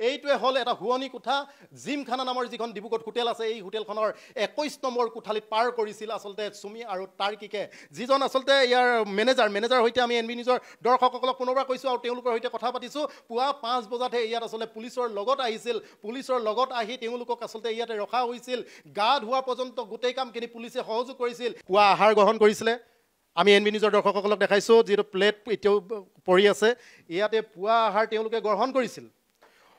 এইটোৱে হ'ল এটা হুৱনি কোঠা জিমখানা নামৰ যিখন ডিব্ৰুগড়ত হোটেল আছে এই হোটেলখনৰ 21 নম্বৰ কোঠালিত পাৰ কৰিছিল আচলতে চুমি আৰু তাৰ্কিকে যিজন আচলতে ইয়াৰ মেনেজাৰ সৈতে আমি এনবি নিউজৰ দৰ্শকসকলক পুনৰবাৰ কৈছোঁ আৰু তেওঁলোকৰ সৈতে কথা পাতিছোঁ পুৱা 5 বজাতহে ইয়াত আচলতে পুলিচৰ লগত আহিছিল পুলিচৰ লগত আহি তেওঁলোকক আচলতে ইয়াতে ৰখা হৈছিল গা ধোৱা পৰ্যন্ত গোটেই কামখিনি পুলিচে সহযোগ কৰিছিল পুৱা আহাৰ গ্ৰহণ কৰিছিলে আমি এনবি নিউজৰ দৰ্শকসকলক দেখাইছোঁ যিটো প্লেট এতিয়াও পৰি আছে ইয়াতে পুৱা আহাৰ তেওঁলোকে গ্ৰহণ কৰিছিল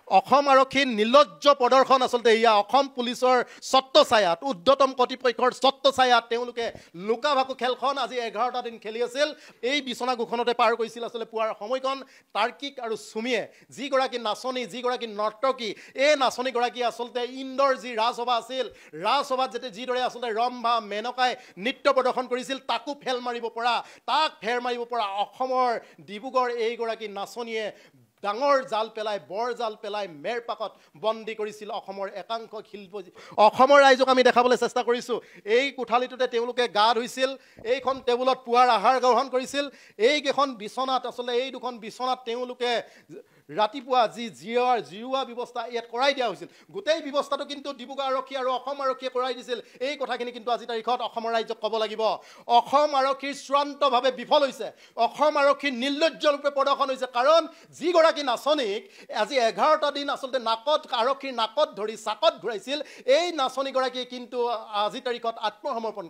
অসম আৰক্ষীৰ নিৰ্লজ্জ প্ৰদৰ্শন আচলতে এয়া অসম পুলিচৰ ছত্ৰছায়াত উদ্ধতম কৰ্তৃপক্ষৰ ছত্ৰছায়াত তেওঁলোকে লুকা ভাকু খেলখন আজি 11টা দিন খেলি আছিল এই বিচনা গোখনতে পাৰ কৰিছিল আচলতে পুৱাৰ সময়কণ তাৰ্কিক আৰু চুমিয়ে যিগৰাকী নাচনী যিগৰাকী নৰ্তকী এই নাচনীগৰাকী আচলতে ইন্দৰ যি ৰাজসভা আছিল ৰাজসভাত যেতিয়া যিদৰে আচলতে ৰম্ভা মেনকাই নৃত্য প্ৰদৰ্শন কৰিছিল তাকো ফেৰ মাৰিব পৰা অসমৰ ডিব্ৰুগড় এইগৰাকী নাচনীয়ে ডাঙৰ জাল পেলাই বৰ জাল পেলাই মেৰপাকত বন্দী কৰিছিল অসমৰ একাংশ শিল্পী অসমৰ ৰাইজক আমি দেখাবলৈ চেষ্টা কৰিছোঁ এই কোঠালিটোতে তেওঁলোকে গা ধুইছিল এইখন টেবুলত পুৱাৰ আহাৰ গ্ৰহণ কৰিছিল এইকেইখন বিচনাত আচলতে এই দুখন বিচনাত তেওঁলোকে ৰাতিপুৱা যি জিৰোৱা ব্যৱস্থা ইয়াত কৰাই দিয়া হৈছিল গোটেই ব্যৱস্থাটো কিন্তু ডিব্ৰুগড় আৰক্ষী আৰু অসম আৰক্ষীয়ে কৰাই দিছিল এই কথাখিনি কিন্তু আজি তাৰিখত অসমৰ ৰাইজক ক'ব লাগিব অসম আৰক্ষীৰ চূড়ান্তভাৱে বিফল হৈছে অসম আৰক্ষীৰ নিৰ্লজ্জৰূপে প্ৰদৰ্শন হৈছে কাৰণ যিগৰাকী নাচনীক আজি 11টা দিন আচলতে আৰক্ষীৰ নাকত ধৰি চাকত ঘূৰাইছিল এই নাচনীগৰাকীয়ে কিন্তু আজি তাৰিখত আত্মসমৰ্পণ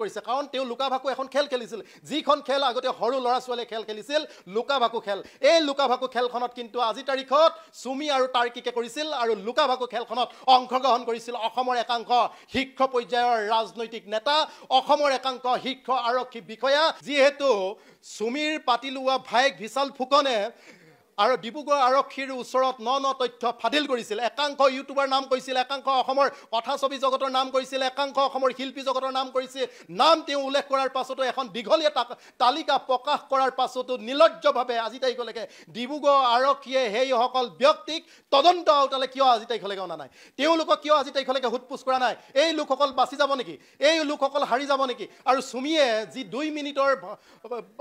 কৰিছে কাৰণ তেওঁ লুকা ভাকু এখন খেল খেলিছিল যিখন খেল আগতে সৰু ল'ৰা ছোৱালীয়ে খেল খেলিছিল লুকা ভাকু খেল এই লুকা ভাকু খেলখনত কিন্তু আজি তাৰিখত চুমি আৰু তাৰ্কিকে কৰিছিল আৰু লুকা ভাকু খেলখনত অংশগ্ৰহণ কৰিছিল অসমৰ একাংশ শীৰ্ষ পৰ্যায়ৰ ৰাজনৈতিক নেতা অসমৰ একাংশ শীৰ্ষ আৰক্ষী বিষয়া যিহেতু চুমিৰ পাতি লোৱা ভাইক বিশাল ফুকনে আৰু ডিব্ৰুগড় আৰক্ষীৰ ওচৰত ন তথ্য ফাদিল কৰিছিল একাংশ ইউটিউবাৰ নাম কৈছিল একাংশ অসমৰ কথাছবি জগতৰ নাম কৈছিল একাংশ অসমৰ শিল্পী জগতৰ নাম কৰিছিল নাম তেওঁ উল্লেখ কৰাৰ পাছতো এখন দীঘলীয়া তালিকা প্ৰকাশ কৰাৰ পাছতো নিৰ্লজ্জভাৱে আজি তাৰিখলৈকে ডিব্ৰুগড় আৰক্ষীয়ে সেইসকল ব্যক্তিক তদন্ত আওতালে কিয় আজি তাৰিখলৈকে অনা নাই তেওঁলোকক কিয় আজি তাৰিখলৈকে সোধপোছ কৰা নাই এই লোকসকল বাচি যাব নেকি এই লোকসকল হাৰি যাব নেকি আৰু চুমিয়ে যি 2 মিনিটৰ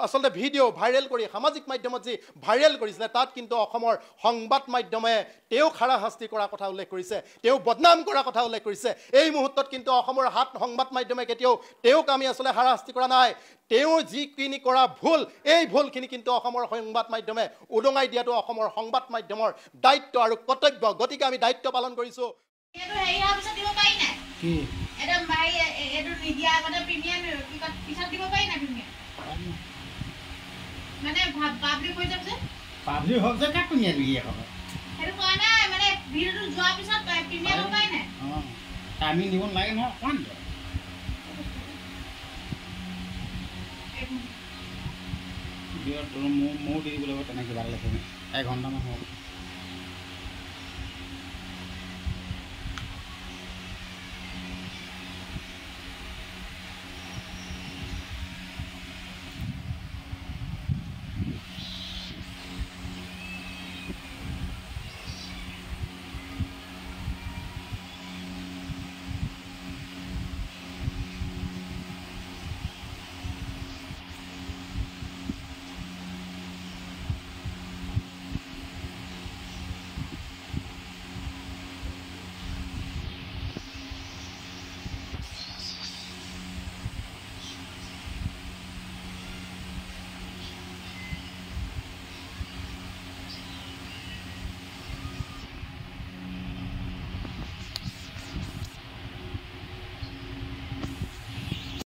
আচলতে ভিডিঅ' ভাইৰেল কৰি সামাজিক মাধ্যমত যি ভাইৰেল কৰিছিলে তাত কিন্তু অসমৰ সংবাদ মাধ্যমে তেওঁ হাৰাশাস্তি কৰা কথা উল্লেখ কৰিছে তেওঁ বদনাম কৰা কথা উল্লেখ কৰিছে এই মুহূৰ্তত কিন্তু অসমৰ সংবাদ মাধ্যমে কেতিয়াও তেওঁক আমি আচলতে হাৰাশাস্তি কৰা নাই তেওঁ যিখিনি কৰা ভুল এই ভুলখিনি কিন্তু অসমৰ সংবাদ মাধ্যমে উদঙাই দিয়াটো অসমৰ সংবাদ মাধ্যমৰ দায়িত্ব আৰু কৰ্তব্য গতিকে আমি দায়িত্ব পালন কৰিছোঁ এটো হেয়া পিছত দিব পাৰি না কি এটো ভাই এটো নিদিয়া আগতে প্ৰিমিয়াম কি পিছত দিব পাৰি না প্ৰিমিয়াম মানে পাবলিক হৈ যাব যে পাবলিক হক যে কাক প্ৰিমিয়াম দিয়ে হ'ব হেটো কোৱা নাই মানে ভিডিওটো যোৱা পিছত প্ৰিমিয়াম হ'ব পাৰি না আমি নিব লাগে ন কোন ভিডিও মোৰ দি দিবলৈ তেনেকৈ ভাল লাগে 1 ঘণ্টামান হ'ব